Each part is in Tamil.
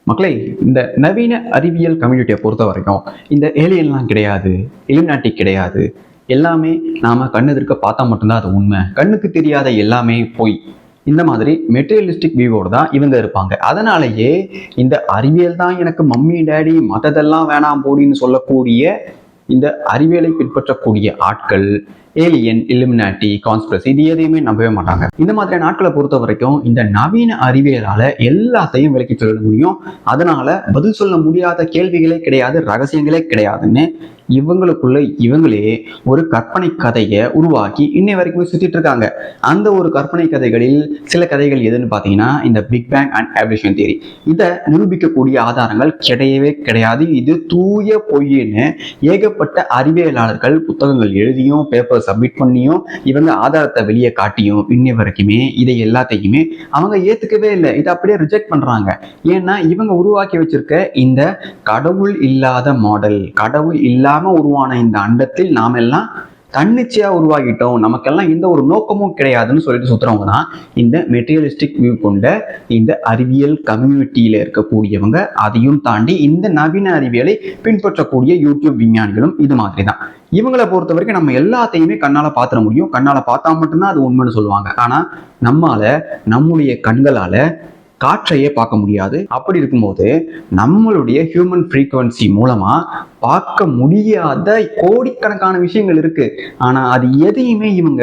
மக்களே, இந்த நவீன அறிவியல் கம்யூனிட்டியை பொறுத்த வரைக்கும் இந்த ஏலியன்லாம் கிடையாது, இலுமினாட்டி கிடையாது. எல்லாமே நாம கண்ணெதிர்க்க பார்த்தா மட்டும்தான் அது உண்மை, கண்ணுக்கு தெரியாத எல்லாமே பொய். இந்த மாதிரி மெட்டீரியலிஸ்டிக் வியூவோடு தான் இவங்க இருப்பாங்க. அதனாலேயே இந்த அறிவியல் தான் எனக்கு மம்மி டேடி, மற்றதெல்லாம் வேணாம் போடின்னு சொல்லக்கூடிய இந்த அறிவியலை பின்பற்றக்கூடிய ஆட்கள் ஏலியன், இல்லுமினாட்டி, கான்ஸ்பிரசி இது எதையுமே நம்பவே மாட்டாங்க. இந்த மாதிரியான நாட்களை பொறுத்த வரைக்கும் இந்த நவீன அறிவியலால எல்லாத்தையும் விலக்கி சொல்ல முடியும். அதனால பதில் சொல்ல முடியாத கேள்விகளே கிடையாது, ரகசியங்களே கிடையாதுன்னு இவங்களுக்குள்ள இவங்களே ஒரு கற்பனை கதையை உருவாக்கி இன்னை வரைக்குமே சுத்திட்டு இருக்காங்க. அந்த ஒரு கற்பனை கதைகளில் சில கதைகள் எதுன்னு பார்த்தீங்கன்னா இந்த big bang and evolution theory. இதை நிரூபிக்கக்கூடிய ஆதாரங்கள் கிடையவே கிடையாது. இது தூய பொய்ன்னு ஏகப்பட்ட அறிவியலாளர்கள் புத்தகங்கள் எழுதியும் பேப்பர் சப்மிட் பண்ணியும் இவங்க ஆதாரத்தை வெளியே காட்டியும் இன்னை வரைக்குமே இதை எல்லாத்தையுமே அவங்க ஏத்துக்கவே இல்லை. இதை அப்படியே ரிஜெக்ட் பண்றாங்க. ஏன்னா இவங்க உருவாக்கி வச்சிருக்க இந்த கடவுள் இல்லாத மாடல், கடவுள் இல்லாம உருவான இந்த அண்டத்தில் நாம எல்லாம் தன்னிச்சையா உருவாகிட்டோம், நமக்கெல்லாம் எந்த ஒரு நோக்கமும் கிடையாதுன்னு சொல்லிட்டு சுத்துறவங்க தான் இந்த மெட்டீரியலிஸ்டிக் வியூ கொண்ட இந்த அறிவியல் கம்யூனிட்டியில இருக்கக்கூடியவங்க. அதையும் தாண்டி இந்த நவீன அறிவியலை பின்பற்றக்கூடிய யூடியூப் விஞ்ஞானிகளும் இது மாதிரி தான். இவங்களை பொறுத்த வரைக்கும் நம்ம எல்லாத்தையுமே கண்ணால பாத்திர முடியும், கண்ணால பார்த்தா மட்டும்தான் அது உண்மைன்னு சொல்லுவாங்க. ஆனா நம்மால நம்முடைய கண்களால காற்றையே பார்க்க முடியாது. அப்படி இருக்கும்போது நம்மளுடைய ஹியூமன் ஃப்ரீக்வன்சி மூலமா பார்க்க முடியாத கோடிக்கணக்கான விஷயங்கள் இருக்கு. ஆனா அது எதையுமே இவங்க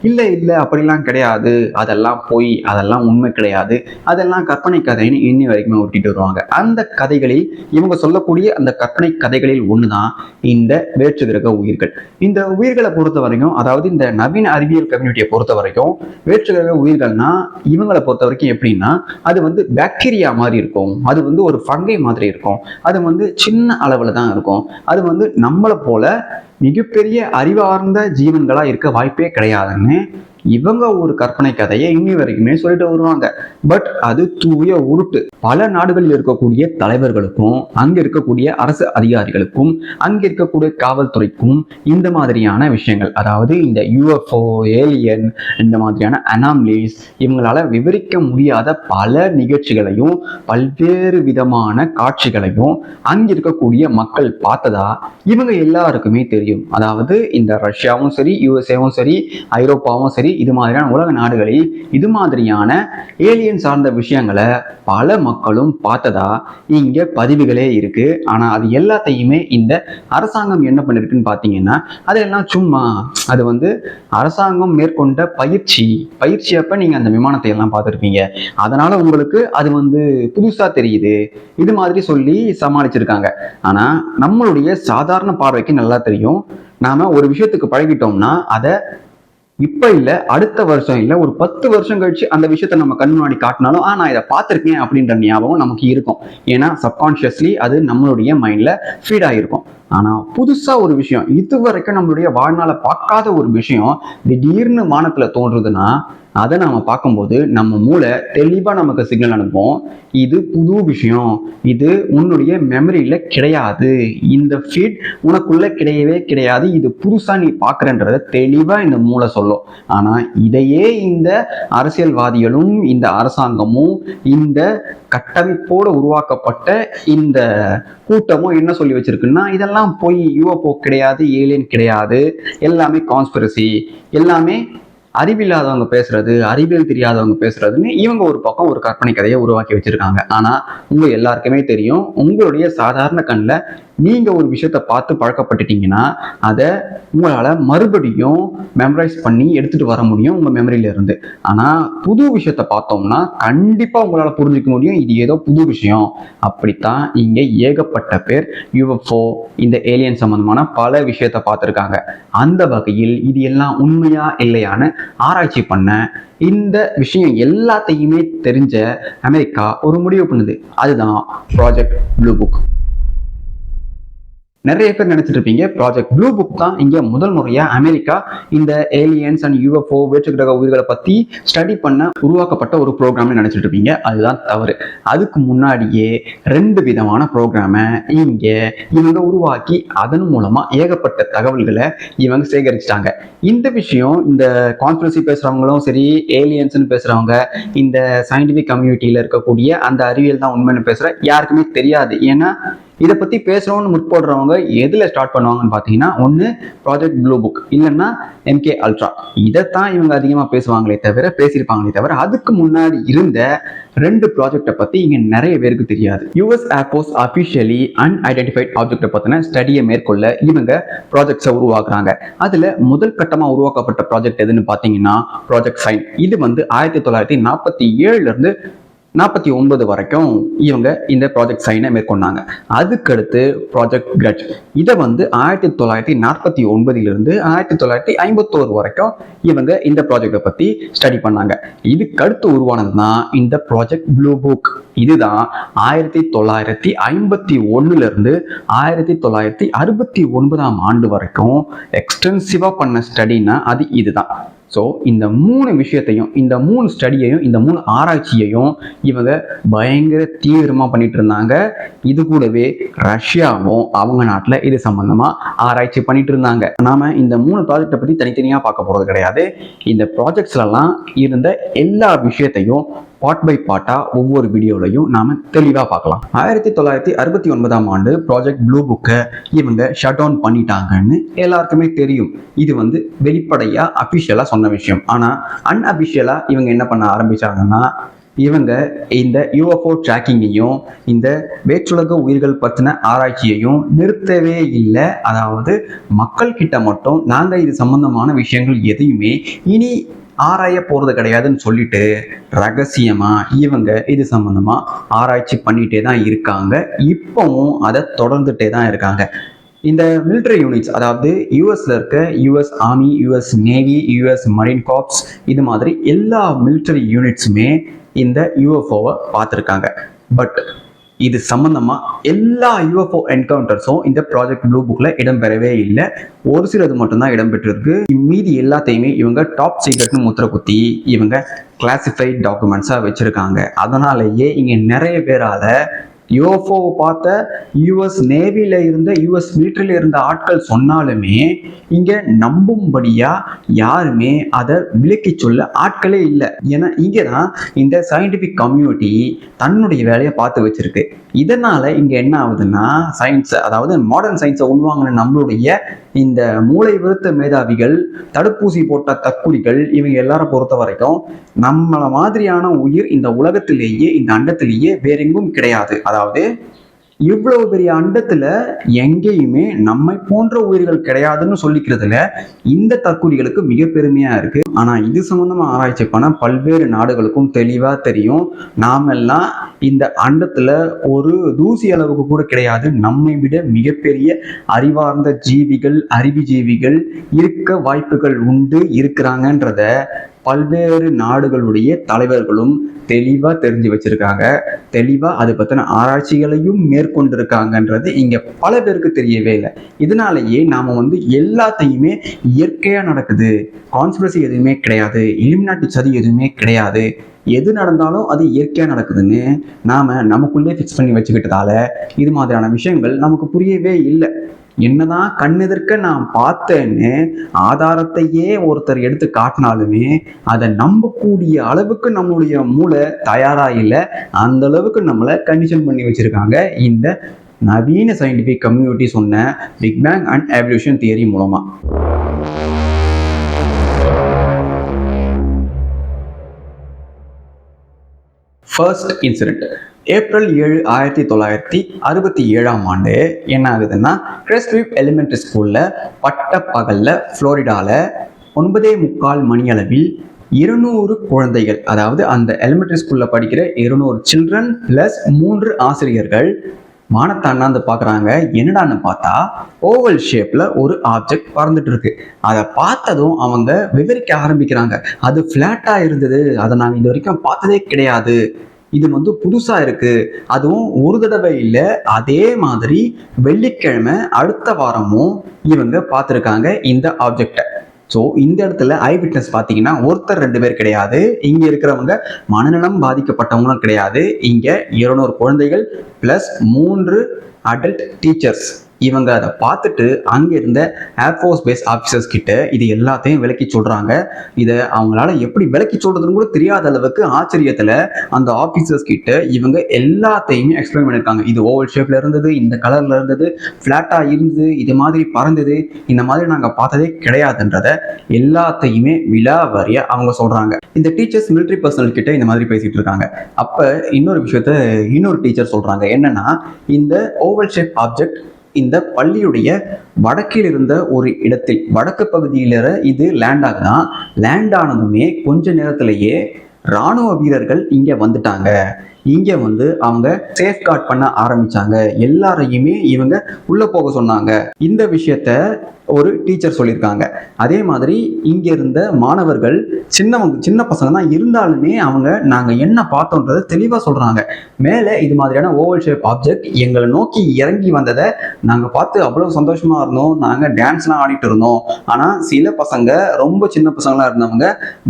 இல்லை இல்லை அப்படிலாம் கிடையாது, அதெல்லாம் பொய், அதெல்லாம் உண்மை கிடையாது, அதெல்லாம் கற்பனை கதைன்னு இன்னி வரைக்குமே ஒட்டிட்டு வருவாங்க. அந்த கதைகளில் இவங்க சொல்லக்கூடிய அந்த கற்பனை கதைகளில் ஒண்ணுதான் இந்த வேற்று கிரக உயிர்கள். இந்த உயிர்களை பொறுத்த வரைக்கும், அதாவது இந்த நவீன அறிவியல் கம்யூனிட்டியை பொறுத்த வரைக்கும் வேற்று கிரக உயிர்கள்னா இவங்களை பொறுத்த வரைக்கும் எப்படின்னா அது பாக்டீரியா மாதிரி இருக்கும், அது ஒரு ஃபங்கை மாதிரி இருக்கும், அது சின்ன அளவுல தான் இருக்கும், அது நம்மளை போல மிகப்பெரிய அறிவார்ந்த ஜீவன்களா இருக்க வாய்ப்பே கிடையாதுன்னு இவங்க ஒரு கற்பனை கதையை இன்னி வரைக்குமே சொல்லிட்டு வருவாங்க. பட் அது தூய உருட்டு. பல நாடுகளில் இருக்கக்கூடிய தலைவர்களுக்கும் அங்க இருக்கக்கூடிய அரசு அதிகாரிகளுக்கும் அங்க இருக்கக்கூடிய காவல்துறைக்கும் இந்த மாதிரியான விஷயங்கள், அதாவது இந்த யூஎஃப்ஓ, ஏலியன், இந்த மாதிரியான அனாமலிஸ் இவங்களால விவரிக்க முடியாத பல நிகழ்ச்சிகளையும் பல்வேறு விதமான காட்சிகளையும் அங்க இருக்கக்கூடிய மக்கள் பார்த்ததா இவங்க எல்லாருக்குமே தெரியும். அதாவது இந்த ரஷ்யாவும் சரி, யுஎஸ்ஏவும் சரி, ஐரோப்பாவும் சரி, இது மாதிரியான உலக நாடுகளில் இது மாதிரியான ஏலியன் சார்ந்த விஷயங்களை பல மக்களும் பார்த்ததா இங்க பதிவுகளே இருக்கு. ஆனா அது எல்லாத்தையுமே இந்த அரசாங்கம் என்ன பண்ணிருக்குன்னு பாத்தீங்கன்னா அதெல்லாம் சும்மா, அது அரசாங்கம் மேற்கொண்ட பயிற்சி அப்ப நீங்க அந்த விமானத்தை எல்லாம் பார்த்துருப்பீங்க, அதனால உங்களுக்கு அது புதுசா தெரியுது, இது மாதிரி சொல்லி சமாளிச்சிருக்காங்க. ஆனா நம்மளுடைய சாதாரண பார்வைக்கு நல்லா தெரியும், நாம ஒரு விஷயத்துக்கு பழகிட்டோம்னா அதை இப்ப இல்ல, அடுத்த வருஷம் இல்ல, ஒரு 10 வருஷம் கழிச்சு அந்த விஷயத்த நம்ம கண் முன்னாடி காட்டினாலும் நான் இதை பார்த்திருக்கேன் அப்படின்ற ஞாபகம் நமக்கு இருக்கும். ஏன்னா சப்கான்சியஸ்லி அது நம்மளுடைய மைண்ட்ல ஃபீட் ஆகிருக்கும். ஆனா புதுசா ஒரு விஷயம், இதுவரைக்கும் நம்மளுடைய வாழ்நாள பார்க்காத ஒரு விஷயம் திடீர்னு வானத்துல தோன்றுதுன்னா அதை நாம பார்க்கும்போது நம்ம மூளை தெளிவா நமக்கு சிக்னல் அனுப்பும், இது புது விஷயம், இது உன்னுடைய மெமரியில கிடையாது, இந்த ஃபீட் உனக்குள்ள கிடையவே கிடையாது, இது புதுசா நீ பார்க்கறன்றத தெளிவா இந்த மூளை சொல்லும். ஆனா இதையே இந்த அரசியல்வாதிகளும் இந்த அரசாங்கமும் இந்த கட்டமைப்போட உருவாக்கப்பட்ட இந்த கூட்டமும் என்ன சொல்லி வச்சிருக்குன்னா இதெல்லாம் போய் யூஎஃப்ஓ கிடையாது, ஏலியன் கிடையாது, எல்லாமே கான்ஸ்பிரசி, எல்லாமே அறிவில்லாதவங்க பேசுறது, அறிவியல் தெரியாதவங்க பேசுறதுன்னு இவங்க ஒரு பக்கம் ஒரு கற்பனை கதையை உருவாக்கி வச்சிருக்காங்க. ஆனா உங்க எல்லாருக்குமே தெரியும், உங்களுடைய சாதாரண கண்ணில் நீங்க ஒரு விஷயத்த பார்த்து பழக்கப்பட்டுட்டீங்கன்னா அதை உங்களால மறுபடியும் மெமரைஸ் பண்ணி எடுத்துட்டு வர முடியும் உங்க மெமரியில இருந்து. ஆனா புது விஷயத்த பார்த்தோம்னா கண்டிப்பா உங்களால புரிஞ்சுக்க முடியும், இது ஏதோ புது விஷயம். அப்படித்தான் இங்க ஏகப்பட்ட பேர் யூஎஃப்ஓ, இந்த ஏலியன் சம்பந்தமான பல விஷயத்த பார்த்துருக்காங்க. அந்த வகையில் இது எல்லாம் உண்மையா இல்லையான்னு ஆராய்ச்சி பண்ண இந்த விஷயம் எல்லாத்தையுமே தெரிஞ்ச அமெரிக்கா ஒரு முடிவு பண்ணுது. அதுதான் ப்ராஜெக்ட் ப்ளூ புக். நிறைய பேர் நினைச்சிட்டு இருப்பீங்க ப்ராஜெக்ட் ப்ளூ புக் தான் இங்க முதல் முறையா அமெரிக்கா இந்த ஏலியன்ஸ் அண்ட் யூஎஃப்ஓ வேற்று கிரக உயிர்களை பத்தி ஸ்டடி பண்ண உருவாக்கப்பட்ட ஒரு ப்ரோக்ராம்னு நினைச்சிட்டு இருப்பீங்க. அதுதான் தவறு. அதுக்கு முன்னாடியே 2 விதமான ப்ரோக்ராமை இங்க இவங்க உருவாக்கி அதன் மூலமா ஏகப்பட்ட தகவல்களை இவங்க சேகரிச்சிட்டாங்க. இந்த விஷயம் இந்த கான்ஸ்பிரசி பேசுறவங்களும் சரி, ஏலியன்ஸ்னு பேசுறவங்க, இந்த சயின்டிபிக் கம்யூனிட்டியில இருக்கக்கூடிய அந்த அறிவியல் தான் உண்மைன்னு பேசுற யாருக்குமே தெரியாது. ஏன்னா இதை பத்தி பேசுறோம்னு முற்படுறவங்க எதுல ஸ்டார்ட் பண்ணுவாங்கன்னு பாத்தீங்கன்னா, ஒன்னு ப்ராஜெக்ட் ப்ளூ புக், இல்லைன்னா MK Ultra. இதைத்தான் இவங்க அதிகமா பேசியிருப்பாங்களே தவிர அதுக்கு முன்னாடி இருந்த 2 ப்ராஜெக்டை பத்தி இங்க நிறைய பேருக்கு தெரியாது. US ஏர்ஃபோர்ஸ் அபிஷியலி அன்ஐடென்டிஃபைட் ஆப்ஜெக்டை பத்தின ஸ்டடியை மேற்கொள்ள இவங்க ப்ராஜெக்ட்ஸை உருவாக்குறாங்க. அதுல முதல் கட்டமா உருவாக்கப்பட்ட ப்ராஜெக்ட் எதுன்னு பாத்தீங்கன்னா ப்ராஜெக்ட் சைன். இது 1947 இருந்து 49 வரைக்கும் இவங்க இந்த ப்ராஜெக்ட் சைனை மேற்கொண்டாங்க. அதுக்கடுத்து ப்ராஜெக்ட் கிரட்ச். இதை 1949 இருந்து 1951 வரைக்கும் இவங்க இந்த ப்ராஜெக்டை பத்தி ஸ்டடி பண்ணாங்க. இதுக்கடுத்து உருவானது தான் இந்த ப்ராஜெக்ட் ப்ளூ புக். இதுதான் 1951 இருந்து 1969 ஆண்டு வரைக்கும் எக்ஸ்டென்சிவா பண்ண ஸ்டடினா அது இதுதான். ஸோ இந்த 3 விஷயத்தையும், இந்த 3 ஸ்டடியையும், இந்த 3 ஆராய்ச்சியையும் இவங்க பயங்கர தீவிரமா பண்ணிட்டு இருந்தாங்க. இது கூடவே ரஷ்யாவும் அவங்க நாட்டில் இது சம்பந்தமா ஆராய்ச்சி பண்ணிட்டு இருந்தாங்க. நாம இந்த 3 ப்ராஜெக்டை பத்தி தனித்தனியா பார்க்க போறது கிடையாது. இந்த ப்ராஜெக்ட்ஸ்லாம் இருந்த எல்லா விஷயத்தையும் பார்ட் பை பார்ட்டா ஒவ்வொரு வீடியோலையும் நாம தெளிவா பார்க்கலாம். 1969 ஆண்டு ப்ராஜெக்ட் ப்ளூ புக்கை இவங்க ஷட் டவுன் பண்ணிட்டாங்கன்னு எல்லாருக்குமே தெரியும். இது வெளிப்படையா அபிஷியலா சொன்ன விஷயம். ஆனா அன்அபிஷியலா இவங்க என்ன பண்ண ஆரம்பிச்சாங்கன்னா, இவங்க இந்த UFO ட்ராக்கிங்கையும் இந்த வேற்றுலக உயிர்கள் பற்றின ஆராய்ச்சியையும் நிறுத்தவே இல்லை. அதாவது மக்கள் கிட்ட மட்டும் நாங்க இது சம்பந்தமான விஷயங்கள் எதையுமே இனி ஆராய போறது கிடையாதுன்னு சொல்லிட்டு ரகசியமா இவங்க இது சம்பந்தமா ஆராய்ச்சி பண்ணிட்டே தான் இருக்காங்க. இப்பவும் அதை தொடர்ந்துட்டே தான் இருக்காங்க. இந்த மிலிட்டரி யூனிட்ஸ், அதாவது யூஎஸ்ல இருக்க US army, US navy, US marine corps, இது மாதிரி எல்லா மிலிட்டரி யூனிட்ஸுமே இந்த UFOவை பார்த்துருக்காங்க. பட் இது சம்பந்தமா எல்லா UFO என்கவுண்டர்ஸும் இந்த ப்ராஜெக்ட் ப்ளூ புக்ல இடம்பெறவே இல்லை. ஒரு சிலது மட்டும்தான் இடம்பெற்றிருக்கு. மீதி எல்லாத்தையுமே இவங்க டாப் சீக்ரெட்னு முத்திர குத்தி இவங்க கிளாசிஃபைட் டாக்குமெண்ட்ஸா வச்சிருக்காங்க. அதனாலேயே இங்க நிறைய பேரால UFOவை பார்த்த US நேவில இருந்த, US மிலிட்டரியில இருந்த ஆட்கள் சொன்னாலுமே இங்க நம்பும்படியா யாருமே அதை விளக்கி சொல்ல ஆட்களே இல்லை. ஏன்னா இங்கதான் இந்த சயின்டிபிக் கம்யூனிட்டி தன்னுடைய வேலையை பார்த்து வச்சிருக்கு. இதனால இங்க என்ன ஆகுதுன்னா, சயின்ஸ், அதாவது மாடர்ன் சயின்ஸை உள்வாங்கின நம்மளுடைய இந்த மூளை விருத்த மேதாவிகள், தடுப்பூசி போட்ட தற்குறிகள், இவங்க எல்லாரும் பொறுத்த வரைக்கும் நம்மள மாதிரியான உயிர் இந்த உலகத்திலேயே, இந்த அண்டத்திலேயே வேற எங்கும் கிடையாது. அதாவது இவ்வளவு பெரிய அண்டத்துல எங்கேயுமே நம்மை போன்ற உயிர்கள் கிடையாதுன்னு சொல்லிக்கிறதுல இந்த தற்குறிகளுக்கு மிக பெருமையா இருக்கு. ஆனா இது சம்பந்தமா ஆராய்ச்சி பண்ண பல்வேறு நாடுகளுக்கும் தெளிவா தெரியும், நாமெல்லாம் இந்த அண்டத்துல ஒரு தூசி அளவுக்கு கூட கிடையாது. நம்மை விட மிகப்பெரிய அறிவார்ந்த ஜீவிகள், அறிவி ஜீவிகள் இருக்க வாய்ப்புகள் உண்டு, இருக்கிறாங்கன்றத பல்வேறு நாடுகளுடைய தலைவர்களும் தெளிவா தெரிஞ்சு வச்சிருக்காங்க. தெளிவா அதை பத்தின ஆராய்ச்சிகளையும் மேற்கொண்டிருக்காங்கன்றது இங்க பல பேருக்கு தெரியவே இல்லை. இதனாலேயே நாம எல்லாத்தையுமே இயற்கையா நடக்குது, கான்ஸ்பிரசி எதுவுமே கிடையாது, இலுமினாட்டி சதி எதுவுமே கிடையாது, எது நடந்தாலும் அது இயற்கையா நடக்குதுன்னு நாம நமக்குள்ளே ஃபிக்ஸ் பண்ணி வச்சுக்கிட்டதால இது மாதிரியான விஷயங்கள் நமக்கு புரியவே இல்லை. என்னதான் கண்ணெதிர்க்க நான் பார்த்தேன்னு ஆதாரத்தையே ஒருத்தர் எடுத்து காட்டினாலுமே அதை நம்பக்கூடிய அளவுக்கு நம்மளுடைய மூளை தயாரா இல்லை. அந்த அளவுக்கு நம்மளை கண்டிஷன் பண்ணி வச்சிருக்காங்க இந்த நவீன சயின்டிபிக் கம்யூனிட்டி சொன்ன big bang and evolution theory மூலமா. ஃபர்ஸ்ட் இன்சிடென்ட் ஏப்ரல் 7, 1967 ஆண்டு என்ன ஆகுதுன்னா, கிரெஸ்ட்விவ் எலிமெண்டரி ஸ்கூல்ல பட்ட பகல்ல புளோரிடால 9:45 மணியளவில் 200 குழந்தைகள், அதாவது அந்த எலிமெண்டரி ஸ்கூல்ல படிக்கிற 200 சில்ட்ரன் பிளஸ் 3 ஆசிரியர்கள் வானத்தை அண்ணாந்து பார்க்குறாங்க. என்னடான்னு பார்த்தா ஓவல் ஷேப்ல ஒரு ஆப்ஜெக்ட் பறந்துட்டு இருக்கு. அதை பார்த்ததும் அவங்க விவரிக்க ஆரம்பிக்கிறாங்க. அது ஃபிளாட்டா இருந்தது, அதை நாங்கள் இது வரைக்கும் பார்த்ததே கிடையாது. இது வந்து புதுசா இருக்கு, அதுவும் ஒரு தடவை இல்லை, அதே மாதிரி வெள்ளிக்கிழமை அடுத்த வாரமும் இவங்க பார்த்துருக்காங்க இந்த ஆப்ஜெக்டை. ஸோ இந்த இடத்துல ஐ விட்னஸ் பார்த்தீங்கன்னா ஒருத்தர் 2 பேர் கிடையாது, இங்க இருக்கிறவங்க மனநலம் பாதிக்கப்பட்டவங்களும் கிடையாது, இங்க 200 குழந்தைகள் பிளஸ் 3 அடல்ட் டீச்சர்ஸ். இவங்க அதை பார்த்துட்டு அங்கே இருந்த ஏர்ஃபோர்ஸ் பேஸ் ஆஃபீஸர்ஸ் கிட்ட இது எல்லாத்தையும் விளக்கி சொல்றாங்க. இதை அவங்களால எப்படி விளக்கி சொல்றதுன்னு கூட தெரியாத அளவுக்கு ஆச்சரியத்தில் அந்த ஆஃபீஸர்ஸ் கிட்ட இவங்க எல்லாத்தையுமே எக்ஸ்பிளைன் பண்ணியிருக்காங்க. இது ஓவல் ஷேப்ல இருந்தது, இந்த கலர்ல இருந்தது, ஃபிளாட்டா இருந்தது, இது மாதிரி பறந்தது, இந்த மாதிரி நாங்கள் பார்த்ததே கிடையாதுன்றத எல்லாத்தையுமே விலாவாரியா அவங்க சொல்றாங்க. இந்த டீச்சர்ஸ் மிலிட்ரி பர்சனல் கிட்ட இந்த மாதிரி பேசிட்டு இருக்காங்க. அப்ப இன்னொரு விஷயத்த இன்னொரு டீச்சர் சொல்றாங்க. என்னன்னா, இந்த ஓவல் ஷேப் ஆப்ஜெக்ட் இந்த பள்ளியுடைய வடக்கில் இருந்த ஒரு இடத்தில், வடக்கு பகுதியில இது லேண்ட் ஆகுதான். லேண்ட் ஆனதுமே கொஞ்ச நேரத்திலேயே ராணுவ வீரர்கள் இங்க வந்துட்டாங்க. இங்க வந்து அவங்க சேஃப்கார்ட் பண்ண ஆரம்பிச்சாங்க, எல்லாரையுமே இவங்க உள்ள போக சொன்னாங்க. இந்த விஷயத்த ஒரு டீச்சர் சொல்லியிருக்காங்க. அதே மாதிரி இங்க இருந்த மாணவர்கள் சின்ன பசங்க தான் இருந்தாலுமே அவங்க நாங்க என்ன பார்த்தோன்றதை தெளிவா சொல்றாங்க. மேலே இது மாதிரியான ஓவல் ஷேப் ஆப்ஜெக்ட் எங்களை நோக்கி இறங்கி வந்ததை நாங்க பார்த்து அவ்வளவு சந்தோஷமா இருந்தோம், நாங்க டான்ஸ்லாம் ஆடிட்டு இருந்தோம். ஆனா சில பசங்க, ரொம்ப சின்ன பசங்களா இருந்தவங்க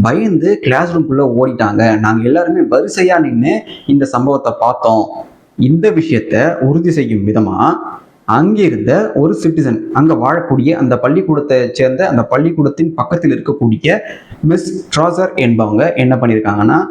பயந்து கிளாஸ் ரூம்குள்ள ஓடிட்டாங்க. நாங்க எல்லாருமே வரிசையா நின்று இந்த சம்பவத்தை பார்த்தோம். இந்த விஷயத்த உறுதி செய்யும் விதமா அங்கிருந்த ஒரு சிட்டிசன், அங்க வாழக்கூடிய அந்த பள்ளிக்கூடத்தை சேர்ந்த, அந்த பள்ளிக்கூடத்தின் பக்கத்தில் இருக்கக்கூடிய மிஸ் ட்ராசர் என்பவங்க என்ன பண்ணியிருக்காங்கன்னா,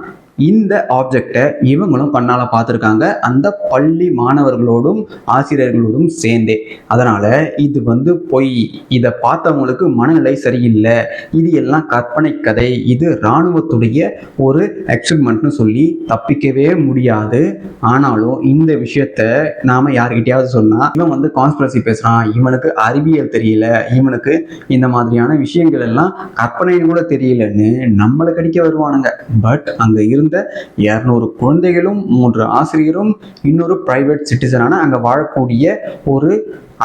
இந்த ஆப்ஜெக்டை இவங்களும் கண்ணால பார்த்துருக்காங்க, அந்த பள்ளி மாணவர்களோடும் ஆசிரியர்களோடும் சேர்ந்தே. அதனால இது வந்து பொய், இதை பார்த்தவங்களுக்கு மனநிலை சரியில்லை, இது எல்லாம் கற்பனை கதை, இது இராணுவத்துடைய ஒரு எக்ஸ்பெரிமெண்ட்னு சொல்லி தப்பிக்கவே முடியாது. ஆனாலும் இந்த விஷயத்த நாம யாருக்கிட்டையாவது சொன்னா இவன் வந்து கான்ஸ்பிரசி பேசுறான், இவனுக்கு அறிவியல் தெரியல, இவனுக்கு இந்த மாதிரியான விஷயங்கள் எல்லாம் கற்பனைன்னு கூட தெரியலன்னு நம்மளை கடிக்க வருவானுங்க. பட் அங்க இருந்த 200 குழந்தைகளும் 3 ஆசிரியரும் இன்னொரு பிரைவேட் சிட்டிசனான அங்க வாழக்கூடிய ஒரு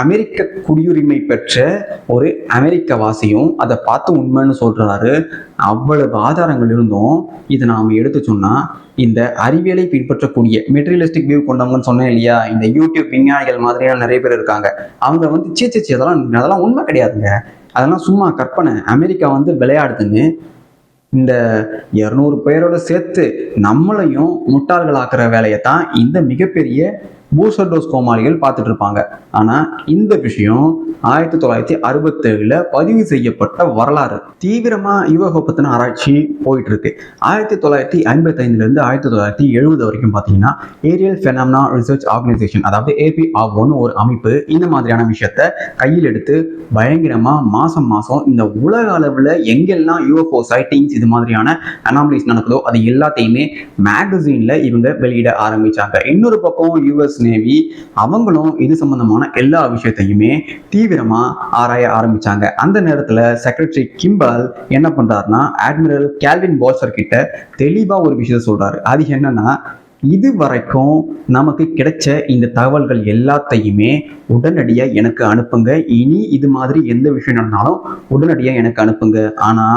அமெரிக்க குடியுரிமை பெற்ற ஒரு அமெரிக்க வாசியும் அதை பார்த்து உண்மைன்னு சொல்றாரு. அவ்வளவு ஆதாரங்கள் இருந்தும் இதை நாம எடுத்து சொன்னா, இந்த அறிவியலை பின்பற்றக்கூடிய மெட்டீரியலிஸ்டிக் வியூ கொண்டவங்கன்னு சொன்னேன் இல்லையா, இந்த யூடியூப் விஞ்ஞானிகள் மாதிரியான நிறைய பேர் இருக்காங்க. அவங்க வந்து சீச்சி அதெல்லாம் உண்மை கிடையாதுங்க, அதெல்லாம் சும்மா கற்பனை, அமெரிக்கா வந்து விளையாடுதுன்னு இந்த 200 பேரோட சேர்த்து நம்மளையும் முட்டாள்களாக்குற வேலையை தான் இந்த மிகப்பெரிய பூஸ்டர் டோஸ் கோமாளிகள் பார்த்துட்டு இருப்பாங்க. ஆனா இந்த விஷயம் 1967 பதிவு செய்யப்பட்ட வரலாறு. தீவிரமா யுஎஃப்ஓ பத்தின ஆராய்ச்சி போயிட்டு இருக்கு. 1955 இருந்து 1970 வரைக்கும் பாத்தீங்கன்னா ஏரியல் ஃபெனாமெனா ரிசர்ச் ஆர்கனைசேஷன், அதாவது APROன்னு ஒரு அமைப்பு இந்த மாதிரியான விஷயத்த கையில் எடுத்து பயங்கரமா மாசம் இந்த உலக அளவுல எங்கெல்லாம் யுஎஃப்ஓ சைட்டிங்ஸ் இது மாதிரியான அனாமலிஸ் நடக்குதோ அது எல்லாத்தையுமே மேகசீன்ல இவங்க வெளியிட ஆரம்பிச்சாங்க. இன்னொரு பக்கம் யுஎஸ் நேவி அவங்களும் இது சம்பந்தமான எல்லா விஷயத்தையுமே தீவிரமா ஆராய ஆரம்பிச்சாங்க. அந்த நேரத்துல செக்ரட்டரி கிம்பல் என்ன பண்றாருன்னா, அட்மிரல் கேல்வின் போல்சர் கிட்ட தெளிவா ஒரு விஷயம் சொல்றாரு. அது என்னன்னா, இது வரைக்கும் நமக்கு கிடைச்ச இந்த தகவல்கள் எல்லாத்தையுமே உடனடியா எனக்கு அனுப்புங்க, இனி இது மாதிரி எந்த விஷயம் நடந்தாலும் உடனடியா எனக்கு அனுப்புங்க. ஆனா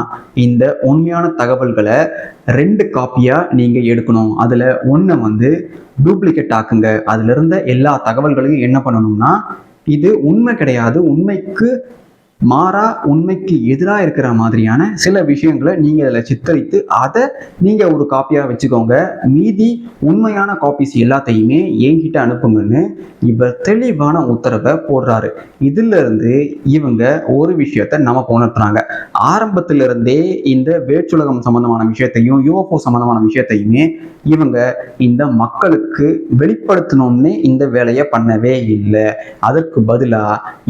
இந்த உண்மையான தகவல்களை 2 காப்பியா நீங்க எடுக்கணும், அதுல ஒண்ணை வந்து டூப்ளிகேட் ஆக்குங்க. அதுல இருந்த எல்லா தகவல்களையும் என்ன பண்ணணும்னா, இது உண்மை கிடையாது, உண்மைக்கு மாறா உண்மைக்கு எதிராக இருக்கிற மாதிரியான சில விஷயங்களை நீங்க அதில் சித்தரித்து அதை நீங்க ஒரு காப்பியா வச்சுக்கோங்க, மீதி உண்மையான காப்பீஸ் எல்லாத்தையுமே என்கிட்ட அனுப்புங்கன்னு இவர் தெளிவான உத்தரவை போடுறாரு. இதுல இருந்து இவங்க ஒரு விஷயத்த நமக்கு உணர்த்துறாங்க. ஆரம்பத்தில இருந்தே இந்த வேற்றுலகம் சம்பந்தமான விஷயத்தையும் யூஎஃப்ஓ சம்பந்தமான விஷயத்தையுமே இவங்க இந்த மக்களுக்கு வெளிப்படுத்தணும்னு இந்த வேலையை பண்ணவே இல்லை. அதற்கு பதிலா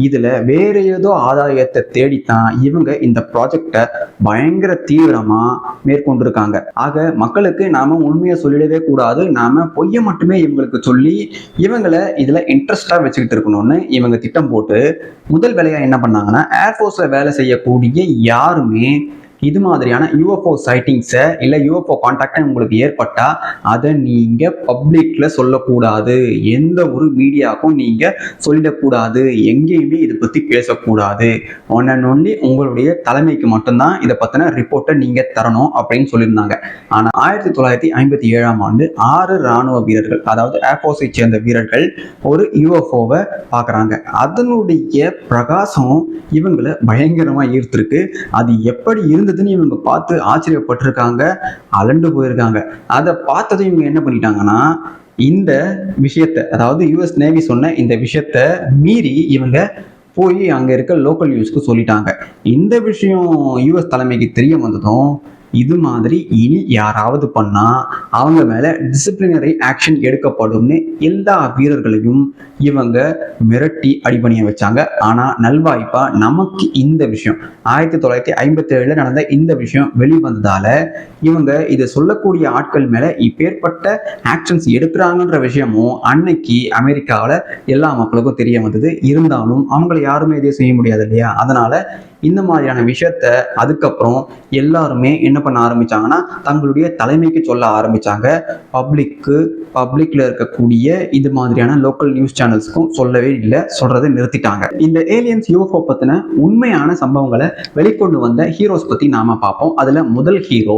இதுல வேற ஏதோ ஆதாயத்தை தேடித்தான் இவங்க இந்த ப்ராஜெக்டை பயங்கர தீவிரமா மேற்கொண்டிருக்காங்க. ஆக மக்களுக்கு நாம உண்மையை சொல்லிடவே கூடாது, நாம பொய்யை மட்டுமே இவங்களுக்கு சொல்லி இவங்களை இதுல இன்ட்ரெஸ்டா வச்சுக்கிட்டு இருக்கணும்னு இவங்க திட்டம் போட்டு முதல் வேலையா என்ன பண்ணாங்கன்னா, ஏர்ஃபோர்ஸ்ல வேலை செய்யக்கூடிய யாருமே இது மாதிரியான யூஎஃப்ஓ சைட்டிங்ஸை இல்லை யூஎஃப்ஓ கான்டாக்டை உங்களுக்கு ஏற்பட்டால் அதை நீங்கள் பப்ளிக்கில் சொல்லக்கூடாது. எந்த ஒரு மீடியாவுக்கும் நீங்கள் சொல்லிடக்கூடாது. எங்கேயுமே இதை பற்றி பேசக்கூடாது. ஒன் அண்ட் ஒன்லி உங்களுடைய தலைமைக்கு மட்டும்தான் இதை பற்றின ரிப்போர்ட்டை நீங்கள் தரணும் அப்படின்னு சொல்லியிருந்தாங்க. ஆனால் 1957ஆம் ஆண்டு 6 இராணுவ வீரர்கள், அதாவது ஏர்ஃபோர்ஸை சேர்ந்த வீரர்கள் ஒரு யூஎஃப்ஓவை பார்க்குறாங்க. அதனுடைய பிரகாசம் இவங்களை பயங்கரமாக ஈர்த்திருக்கு. அது எப்படி இருந்ததுன்னு இவங்க பார்த்து ஆச்சரியப்பட்டிருக்காங்க, அலண்டு போயிருக்காங்க. அதை பார்த்ததும் இவங்க என்ன பண்ணிட்டாங்கன்னா, இந்த விஷயத்த, அதாவது யுஎஸ் நேவி சொன்ன இந்த விஷயத்த மீறி இவங்க போய் அங்கே இருக்க லோக்கல் நியூஸ்க்கு சொல்லிட்டாங்க. இந்த விஷயம் யுஎஸ் தலைமைக்கு தெரிய வந்ததும், இது மாதிரி இனி யாராவது பண்ணா அவங்க மேல டிசிப்ளினரி ஆக்ஷன் எடுக்கப்படும்னு எல்லா வீரர்களையும் இவங்க மிரட்டி அடிபணிய வச்சாங்க. ஆனா நல்வாய்ப்பா நமக்கு இந்த விஷயம் 1957 நடந்த இந்த விஷயம் வெளிவந்ததால இவங்க இதை சொல்லக்கூடிய ஆட்கள் மேல இப்பேற்பட்ட ஆக்ஷன்ஸ் எடுக்கிறாங்கன்ற விஷயமும் அன்னைக்கு அமெரிக்காவில் எல்லா மக்களுக்கும் தெரிய வந்தது. இருந்தாலும் அவங்களை யாருமே இதை செய்ய முடியாது இல்லையா? அதனால இந்த மாதிரியான விஷயத்த அதுக்கப்புறம் எல்லாருமே என்ன பண்ண ஆரம்பிச்சாங்கன்னா, தங்களுடைய தலைமைக்கு சொல்ல ஆரம்பிச்சாங்க. பப்ளிக்ல இருக்கக்கூடிய இது மாதிரியான லோக்கல் நியூஸ் சேனல்ஸ்க்கும் சொல்லவே இல்லை, சொல்றதை நிறுத்திட்டாங்க. இந்த ஏலியன்ஸ் யூஎஃப்ஓ பத்தின உண்மையான சம்பவங்களை வெளிக்கொண்டு வந்த ஹீரோஸ் பத்தி நாம பார்ப்போம். அதுல முதல் ஹீரோ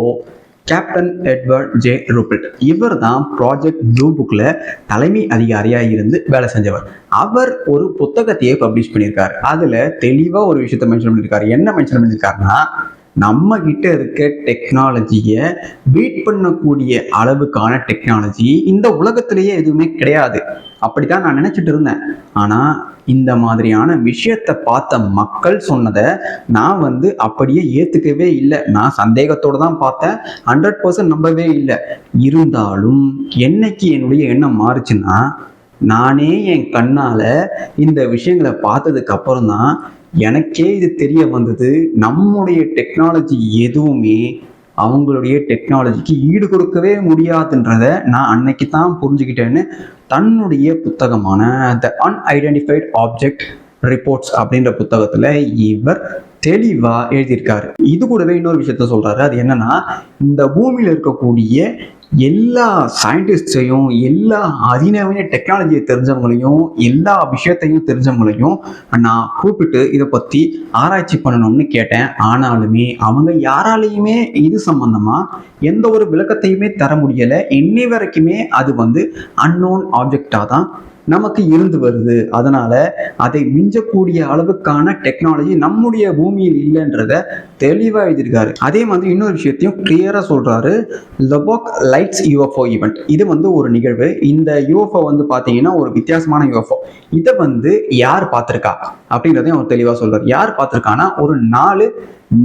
கேப்டன் எட்வர்ட் ஜே ரூபில்ட். இவர் தான் ப்ராஜெக்ட் ப்ளூ புக்ல தலைமை அதிகாரியா இருந்து வேலை செஞ்சவர். அவர் ஒரு புத்தகத்தையே பப்ளிஷ் பண்ணியிருக்காரு. அதுல தெளிவா ஒரு விஷயத்த மென்ஷன் பண்ணியிருக்காரு. என்ன மென்ஷன் பண்ணியிருக்காருன்னா, நம்ம கிட்ட இருக்க டெக்னாலஜியை பீட் பண்ணக்கூடிய அளவுக்கான டெக்னாலஜி இந்த உலகத்திலேயே எதுவுமே கிடையாது. அப்படித்தான் நான் நினைச்சிட்டு இருந்தேன். ஆனா இந்த மாதிரியான விஷயத்தை பார்த்த மக்கள் சொன்னதை நான் அப்படியே ஏத்துக்கவே இல்லை. நான் சந்தேகத்தோடு தான் பார்த்தேன், 100% நம்பவே இல்லை. இருந்தாலும் என்னைக்கு என்னுடைய எண்ணம் மாறுச்சுன்னா, நானே என் கண்ணால இந்த விஷயங்களை பார்த்ததுக்கு அப்புறம் தான் எனக்கே இது தெரிய வந்தது. நம்முடைய டெக்னாலஜி எதுவுமே அவங்களுடைய டெக்னாலஜிக்கு ஈடு கொடுக்கவே முடியாதுன்றத நான் அன்னைக்கு தான் புரிஞ்சுக்கிட்டேன்னு தன்னுடைய புத்தகமான த அன்ஐடென்டிஃபைட் ஆப்ஜெக்ட் ரிப்போர்ட்ஸ் அப்படின்ற புத்தகத்துல இவர் தெளிவா எழுதியிருக்காரு. இது கூடவே இன்னொரு விஷயத்த சொல்றாரு. அது என்னன்னா, இந்த பூமியில இருக்கக்கூடிய எல்லா சயின்டிஸ்டையும், எல்லா அதிநவீன டெக்னாலஜியை தெரிஞ்சவங்களையும், எல்லா விஷயத்தையும் தெரிஞ்சவங்களையும் நான் கூப்பிட்டு இதை பற்றி ஆராய்ச்சி பண்ணணும்னு கேட்டேன். ஆனாலுமே அவங்க யாராலையுமே இது சம்பந்தமா எந்த ஒரு விளக்கத்தையுமே தர முடியலை. இன்னை வரைக்குமே அது அன்னோன் ஆப்ஜெக்டாக தான் நமக்கு இருந்து வருது. அதனால அதை மிஞ்சக்கூடிய அளவுக்கான டெக்னாலஜி நம்முடைய பூமியில் இல்லைன்றத தெளிவா எழுதியிருக்காரு. அதே மாதிரி இன்னொரு விஷயத்தையும் கிளியரா சொல்றாரு. லொபாக் லைட்ஸ் யூஎஃப்ஓ ஈவெண்ட், இது ஒரு நிகழ்வு. இந்த யூஎஃப்ஓ பாத்தீங்கன்னா ஒரு வித்தியாசமான யூஎஃப்ஓ. இதை யார் பார்த்திருக்கா அப்படின்றதையும் அவர் தெளிவா சொல்றாரு. யார் பார்த்திருக்கானா, ஒரு 4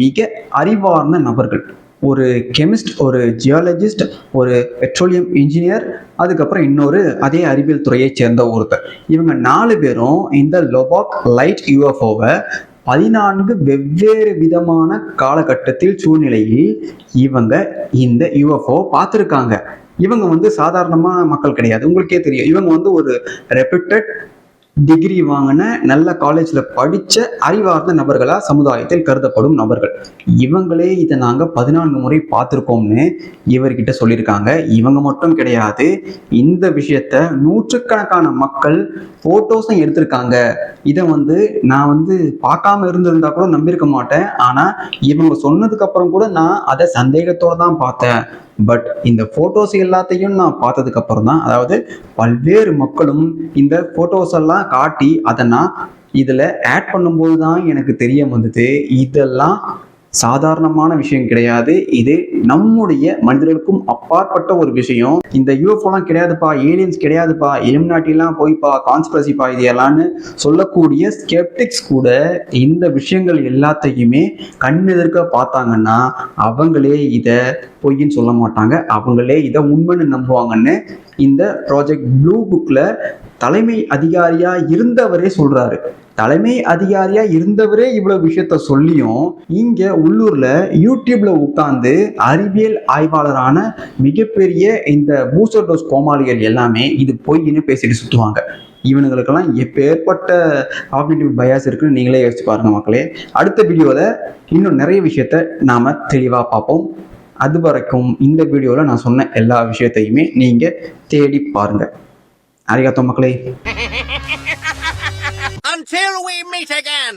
மிக அறிவார்ந்த நபர்கள், ஒரு கெமிஸ்ட், ஒரு ஜியாலஜிஸ்ட், ஒரு பெட்ரோலியம் இன்ஜினியர், அதுக்கப்புறம் இன்னொரு அதே அறிவியல் துறையை சேர்ந்த ஒருத்தர். இவங்க 4 பேரும் இந்த லொபாக் லைட் யூஎஃப்ஓவை 14 வெவ்வேறு விதமான காலகட்டத்தில் சூழ்நிலையில் இவங்க இந்த யூஎஃப்ஓ பார்த்துருக்காங்க. இவங்க சாதாரணமான மக்கள் கிடையாது. உங்களுக்கே தெரியும், இவங்க ஒரு ரெப்யூட்டட் டிகிரி வாங்கின நல்ல காலேஜ்ல படிச்ச அறிவார்ந்த நபர்களா சமுதாயத்தில் கருதப்படும் நபர்கள். இவங்களே இதை நாங்க 14 முறை பார்த்திருக்கோம்னு இவர்கிட்ட சொல்லியிருக்காங்க. இவங்க மட்டும் கிடையாது, இந்த விஷயத்த நூற்றுக்கணக்கான மக்கள் போட்டோஸும் எடுத்திருக்காங்க. இதை நான் பார்க்காம இருந்திருந்தா கூட நம்பியிருக்க மாட்டேன். ஆனா இவங்க சொன்னதுக்கு அப்புறம் கூட நான் அதை சந்தேகத்தோட தான் பார்த்தேன். பட் இந்த போட்டோஸ் எல்லாத்தையும் நான் பார்த்ததுக்கு அப்புறம் தான், அதாவது பல்வேறு மக்களும் இந்த போட்டோஸ் எல்லாம் காட்டி அதை நான் இதுல ஆட் பண்ணும்போது தான் எனக்கு தெரிய வந்தது, இதெல்லாம் சாதாரணமான விஷயம் கிடையாது. இது நம்முடைய மனிதர்களுக்கும் அப்பாற்பட்ட ஒரு விஷயம். இந்த யூஎஃப்ஓலாம் கிடையாதுப்பா, ஏலியன்ஸ் கிடையாதுப்பா, இலுமினாட்டிலாம் போய்ப்பா, கான்ஸ்பிரசிப்பா, இது எல்லாம்னு சொல்லக்கூடிய ஸ்கெப்டிக்ஸ் கூட இந்த விஷயங்கள் எல்லாத்தையுமே கண்ணெதிர்க்க பார்த்தாங்கன்னா அவங்களே இதை பொய்ன்னு சொல்ல மாட்டாங்க, அவங்களே இதை உண்மைன்னு நம்புவாங்கன்னு இந்த ப்ராஜெக்ட் ப்ளூ புக்ல தலைமை அதிகாரியா இருந்தவரே சொல்றாரு. தலைமை அதிகாரியா இருந்தவரே இவ்வளவு விஷயத்த சொல்லியும் இங்க உள்ளூர்ல யூடியூப்ல உட்கார்ந்து அறிவியல் ஆய்வாளரான மிகப்பெரிய இந்த பூஸ்டர் டோஸ் கோமாளிகள் எல்லாமே இது பொய்ன்னு பேசிட்டு சுத்துவாங்க. இவனுங்களுக்கெல்லாம் எப்பேற்பட்ட காக்னிட்டிவ் பயாஸ் இருக்குன்னு நீங்களே யோசிச்சு பாருங்க மக்களே. அடுத்த வீடியோல இன்னும் நிறைய விஷயத்த நாம தெளிவா பார்ப்போம். அது வரைக்கும் இந்த வீடியோவில் நான் சொன்ன எல்லா விஷயத்தையுமே நீங்கள் தேடி பாருங்க. arigato மக்களே. Until we meet again.